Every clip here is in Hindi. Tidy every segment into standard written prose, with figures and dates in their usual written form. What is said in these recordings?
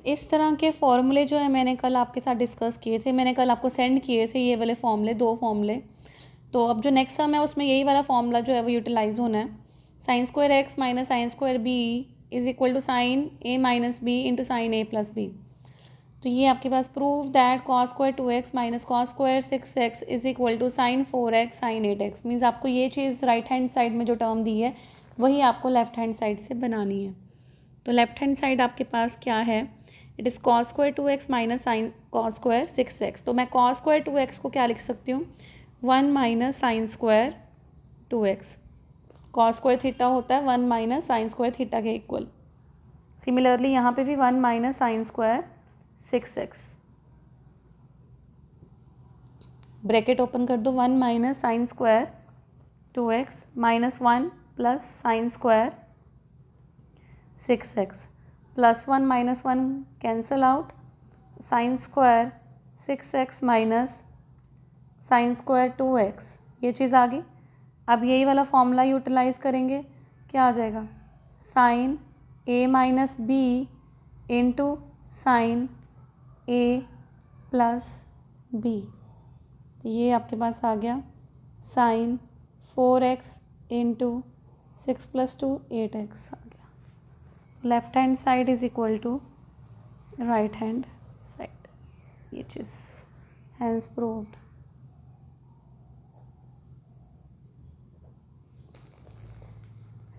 इस तरह के फॉर्मूले जो है मैंने कल आपके साथ डिस्कस किए थे, मैंने कल आपको सेंड किए थे ये वाले फॉर्मूले, 2 फॉर्मूले। तो अब जो नेक्स्ट सम है उसमें यही वाला फॉर्मूला जो है वो यूटिलाइज होना है। Sine square x minus sine square B is equal to sine A minus B into sine A plus B. तो ये आपके पास prove that cos square 2x minus cos square 6x is equal to sine 4x sine 8x। Means आपको ये चीज़ राइट हैंड साइड में जो टर्म दी है वही आपको लेफ्ट हैंड साइड से बनानी है। तो लेफ्ट हैंड साइड आपके पास क्या है, it is cos square 2x minus sine cos square 6x। तो मैं कॉस स्क्वायर 2x को क्या लिख सकती हूँ, 1 minus sine square 2x। Cos square theta होता है 1 माइनस साइन स्क्वायर थीटा के इक्वल। सिमिलरली यहाँ पे भी 1 minus sine square 6x। Bracket open कर दो, 1 minus sine square 2x minus 1 plus sine square 6x plus 1 minus 1 cancel out, sine square 6x minus sine square 2x, ये चीज़ आ गई। अब यही वाला फॉर्मूला यूटिलाइज करेंगे, क्या आ जाएगा, sine a minus B into sine a plus B. तो ये आपके पास आ गया sign 4x into 6 plus 2 8x आ गया। Left hand side is equal to right hand side, ये चीज़ हैंस प्रूव्ड।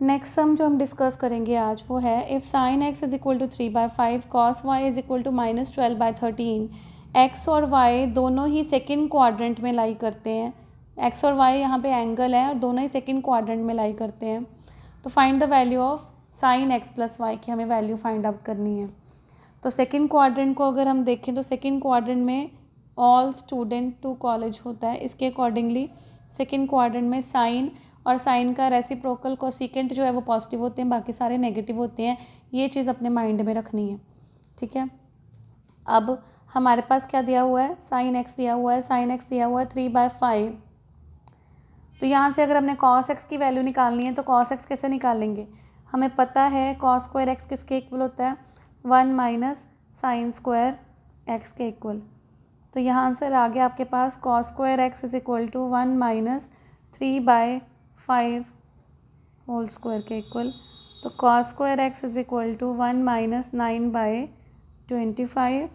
नेक्स्ट सम जो हम डिस्कस करेंगे आज वो है, if sine X is equal to 3/5 cos Y is equal to minus 12/13। X और वाई दोनों ही सेकेंड क्वाड्रेंट में लाई करते हैं। एक्स और वाई यहाँ पे एंगल है और दोनों ही सेकेंड क्वाड्रेंट में लाई करते हैं। तो find the value of sine X plus Y की हमें वैल्यू फाइंड आउट करनी है। तो सेकेंड क्वाड्रेंट को अगर हम देखें तो सेकेंड क्वाड्रेंट में ऑल स्टूडेंट टू कॉलेज होता है। इसके अकॉर्डिंगली सेकेंड क्वाड्रेंट में साइन और साइन का रेसिप्रोकल कोसिकेंट जो है वो पॉजिटिव होते हैं, बाकी सारे नेगेटिव होते हैं। ये चीज़ अपने माइंड में रखनी है, ठीक है। अब हमारे पास क्या दिया हुआ है, साइन एक्स दिया हुआ है, साइन एक्स दिया हुआ है 3/5। तो यहाँ से अगर हमने कॉस एक्स की वैल्यू निकालनी है तो कॉस एक्स कैसे निकालेंगे, हमें पता है कॉस स्क्वायर एक्स किसके इक्वल होता है, 1 माइनस साइन स्क्वायर एक्स के इक्वल। तो यहाँ से आगे आपके पास cos square x is equal to 1 minus 3/5 whole square के इक्वल। तो cos square x is equal to 1 minus 9/25।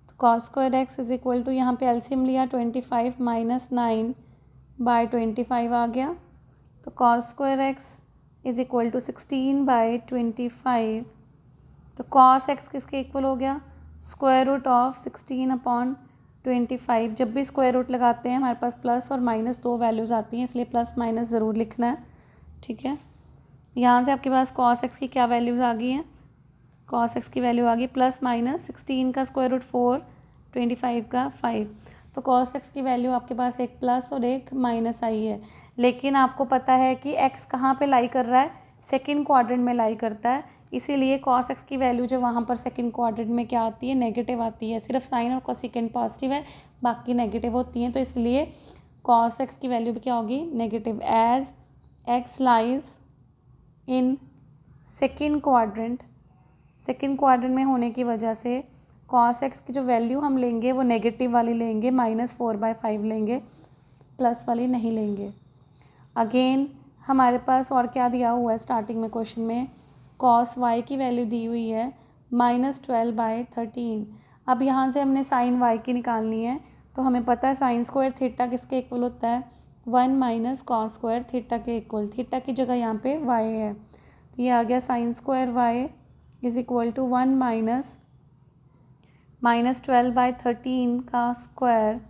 तो cos square x is equal to, यहाँ पे एलसीएम लिया 25 माइनस 9/25 आ गया। तो cos square x is equal to 16/25। तो कॉस एक्स किसके इक्वल हो गया, स्क्वायर रूट ऑफ 16/25। जब भी स्क्वायर रूट लगाते हैं हमारे पास प्लस और माइनस दो वैल्यूज़ आती हैं, इसलिए प्लस माइनस ज़रूर लिखना है, ठीक है। यहाँ से आपके पास कॉस एक्स की क्या वैल्यूज़ आ गई हैं, कॉस एक्स की वैल्यू आ गई प्लस माइनस 16 का स्क्वायर रूट 4, 25 का 5। तो कॉस एक्स की वैल्यू आपके पास एक प्लस और एक माइनस आई है। लेकिन आपको पता है कि एक्स कहाँ पे लाई कर रहा है, सेकेंड क्वाड्रेंट में लाई करता है, इसीलिए कॉस एक्स की वैल्यू जो वहाँ पर सेकंड क्वाड्रेंट में क्या आती है, नेगेटिव आती है। सिर्फ साइन और कोसिकेंट पॉजिटिव है, बाकी नेगेटिव होती हैं। तो इसलिए कॉस एक्स की वैल्यू भी क्या होगी, negative. As X lies in second quadrant, second quadrant में होने की वजह से कॉस एक्स की जो वैल्यू हम लेंगे वो नेगेटिव वाली लेंगे, -4/5 लेंगे, प्लस वाली नहीं लेंगे। अगेन हमारे पास और क्या दिया हुआ है स्टार्टिंग में क्वेश्चन में, कॉस वाई की वैल्यू दी हुई है -12/13। अब यहाँ से हमने साइन वाई की निकालनी है। तो हमें पता है साइन स्क्वायर थीटा किसके इक्वल होता है, 1 माइनस कॉस स्क्वायर थीटा के इक्वल। थीटा की जगह यहाँ पे वाई है, तो ये आ गया sine square Y is equal to 1 minus -12/13 का स्क्वायर।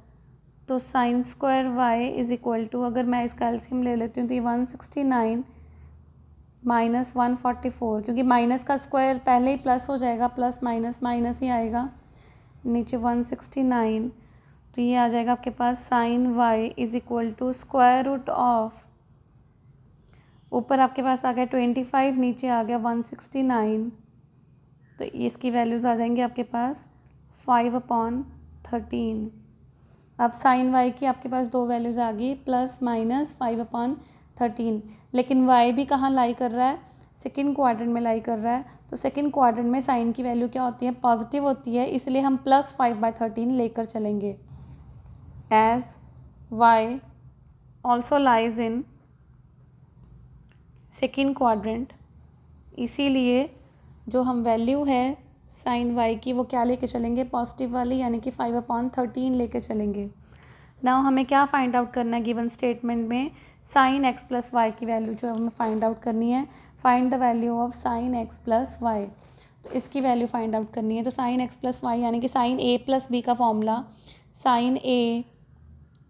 तो sine square Y is equal to, अगर मैं इसका एलसीएम ले लेती हूँ तो ये 169 माइनस 144, क्योंकि माइनस का स्क्वायर पहले ही प्लस हो जाएगा, प्लस माइनस माइनस ही आएगा, नीचे 169। तो ये आ जाएगा आपके पास sine y is equal to square root of, ऊपर आपके पास आ गया 25, नीचे आ गया 169। तो इसकी वैल्यूज़ आ जाएंगी आपके पास 5/13। अब साइन वाई की आपके पास दो वैल्यूज़ आ गई, प्लस माइनस 5/13। लेकिन वाई भी कहाँ लाई कर रहा है, सेकंड क्वाड्रेंट में लाई कर रहा है, तो सेकंड क्वाड्रेंट में साइन की वैल्यू क्या होती है, पॉजिटिव होती है, इसलिए हम +5/13 लेकर चलेंगे। As y also lies in second quadrant, इसीलिए जो हम वैल्यू है साइन y की वो क्या लेके चलेंगे, पॉजिटिव वाली, यानी कि 5/13 लेके चलेंगे। नाउ हमें क्या फाइंड आउट करना है गिवन स्टेटमेंट में, साइन x प्लस वाई की वैल्यू जो है हमें फाइंड आउट करनी है। Find the value of sine x plus Y, तो इसकी वैल्यू फाइंड आउट करनी है। तो साइन x प्लस वाई यानी कि साइन a प्लस बी का formula sine a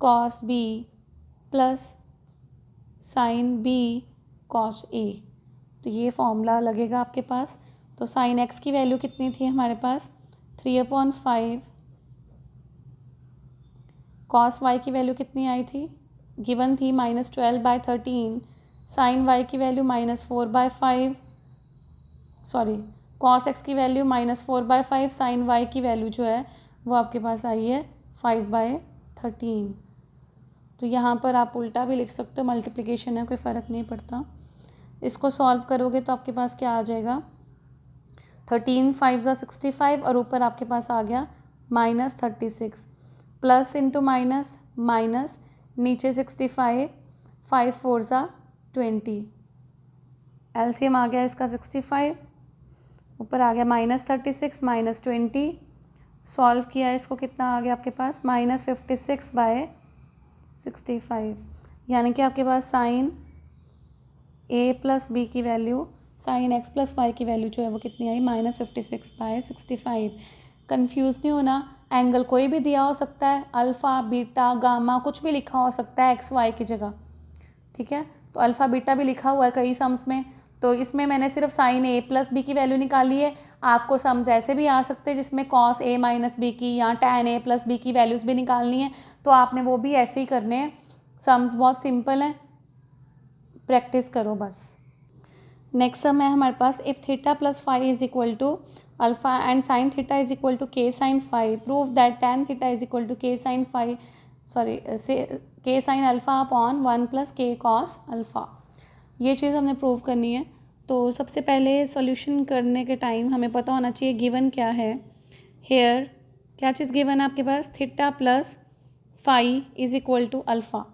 cos b plus sign b cos a, तो ये फॉर्मूला लगेगा आपके पास। तो साइन x की वैल्यू कितनी थी हमारे पास, 3/5, कॉस y की वैल्यू कितनी आई थी, गिवन थी -12/13, साइन y की वैल्यू -4/5, सॉरी कॉस x की वैल्यू -4/5, साइन y की वैल्यू जो है वो आपके पास आई है 5/13। तो यहाँ पर आप उल्टा भी लिख सकते हो, मल्टीप्लिकेशन है, कोई फ़र्क नहीं पड़ता। इसको सॉल्व करोगे तो आपके पास क्या आ जाएगा, 13 5 ज़ा 65 और ऊपर आपके पास आ गया -36, प्लस इंटू माइनस माइनस, नीचे 65, 5 4 ज़ा 20, एलसीएम आ गया इसका 65, ऊपर आ गया -36 -20, सॉल्व किया इसको कितना आ गया आपके पास -56/65, यानी कि आपके पास साइन a प्लस बी की value, sine x plus Y की वैल्यू जो है वो कितनी आई, -56/65। कंफ्यूज नहीं होना, एंगल कोई भी दिया हो सकता है, अल्फ़ा बीटा गामा कुछ भी लिखा हो सकता है एक्स वाई की जगह, ठीक है। तो अल्फ़ा बीटा भी लिखा हुआ है कई सम्स में, तो इसमें मैंने सिर्फ साइन a प्लस बी की वैल्यू निकाली है। आपको सम्स ऐसे भी आ सकते हैं जिसमें कॉस a माइनस बी की या टैन a प्लस बी की वैल्यूज़ भी निकालनी है, तो आपने वो भी ऐसे ही करने हैं। सम्स बहुत सिंपल हैं, प्रैक्टिस करो बस। नेक्स्ट सम है हमारे पास, if theta plus phi is equal to alpha and sine theta is equal to के sine phi, prove that tan theta is equal to के sine phi, sorry k sine alpha upon 1 plus के कॉस अल्फ़ा। ये चीज़ हमने प्रूव करनी है। तो सबसे पहले सॉल्यूशन करने के टाइम हमें पता होना चाहिए गिवन क्या है। हेयर क्या चीज़ गिवन है आपके पास, theta plus phi is equal to alpha,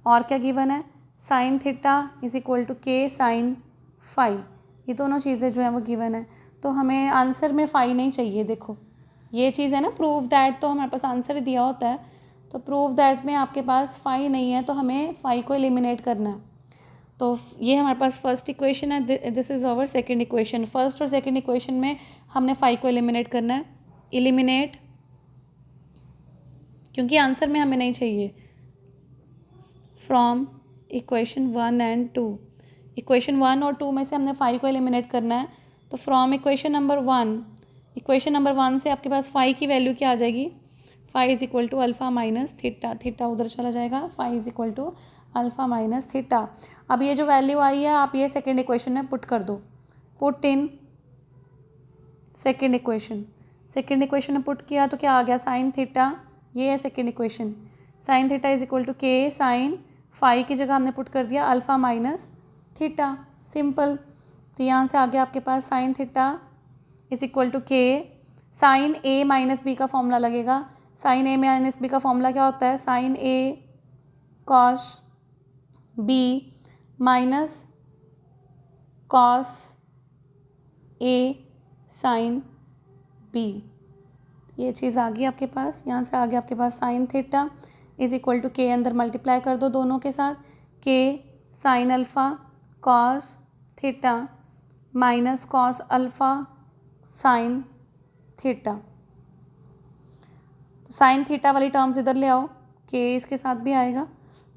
और क्या गिवन है, sine theta is equal to के साइन फाई, ये दोनों चीज़ें जो हैं वो गिवन है। तो हमें आंसर में फ़ाई नहीं चाहिए, देखो ये चीज़ है ना, प्रूव दैट, तो हमारे पास आंसर ही दिया होता है, तो प्रूव दैट में आपके पास फ़ाई नहीं है, तो हमें फ़ाई को एलिमिनेट करना है। तो ये हमारे पास फर्स्ट इक्वेशन है, this is our second equation. First और सेकंड इक्वेशन में हमने फ़ाई को एलिमिनेट करना है, एलिमिनेट, क्योंकि आंसर में हमें नहीं चाहिए, फ्रॉम इक्वेशन 1 एंड 2, इक्वेशन 1 और 2 में से हमने फाई को एलिमिनेट करना है। तो फ्रॉम इक्वेशन नंबर 1 से आपके पास फाई की वैल्यू क्या आ जाएगी, phi is equal to alpha minus theta, theta उधर चला जाएगा, phi is equal to alpha minus theta. अब ये जो वैल्यू आई है आप ये सेकेंड इक्वेशन में पुट कर दो, put in second equation, second equation में पुट किया तो क्या आ गया, साइन थीटा, ये है second equation, sine theta is equal to के साइन फाई की जगह हमने पुट कर दिया अल्फ़ा माइनस थीटा, सिंपल। तो यहाँ से आगे आपके पास sine theta is equal to के साइन ए माइनस बी का फॉर्मूला लगेगा। साइन ए माइनस बी का फॉर्मूला क्या होता है, sine A cos B minus cos A sine B, ये चीज़ आ गई आपके पास। यहाँ से आगे आपके पास sine theta is equal to k, अंदर मल्टीप्लाई कर दो दोनों के साथ, k sine alpha cos theta minus cos alpha sine theta. तो साइन थीटा वाली टर्म्स इधर ले आओ, के इसके साथ भी आएगा,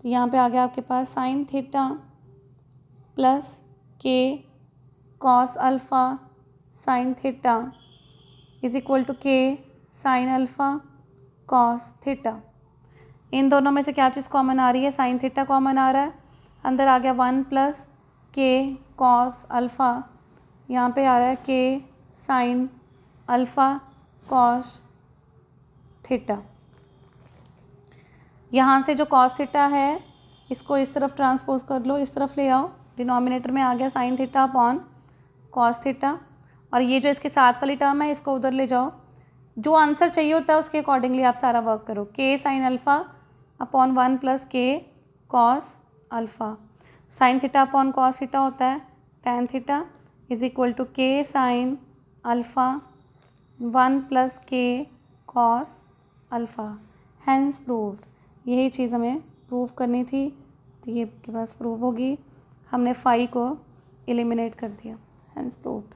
तो यहाँ पे आ गया आपके पास साइन थीटा प्लस के cos alpha sine theta is equal to के साइन अल्फ़ा कॉस थीटा। इन दोनों में से क्या चीज़ कॉमन आ रही है, साइन थीटा कॉमन आ रहा है, अंदर आ गया 1 प्लस के कॉस अल्फ़ा, यहाँ पे आ रहा है के साइन अल्फ़ा कॉस थीटा। यहाँ से जो कॉस थीटा है इसको इस तरफ ट्रांसपोज कर लो, इस तरफ ले आओ, डिनोमिनेटर में आ गया sine theta upon cos theta, और ये जो इसके साथ वाली टर्म है इसको उधर ले जाओ, जो आंसर चाहिए होता है उसके अकॉर्डिंगली आप सारा वर्क करो। K sine alpha upon 1 plus के cos alpha, sine theta upon cos theta होता है tan theta is equal to के साइन अल्फ़ा 1 प्लस के कॉस अल्फ़ा, हैंस प्रूव्ड। यही चीज़ हमें प्रूव करनी थी, तो ये आपके पास प्रूव होगी। हमने फाई को एलिमिनेट कर दिया, हैंस प्रूव्ड।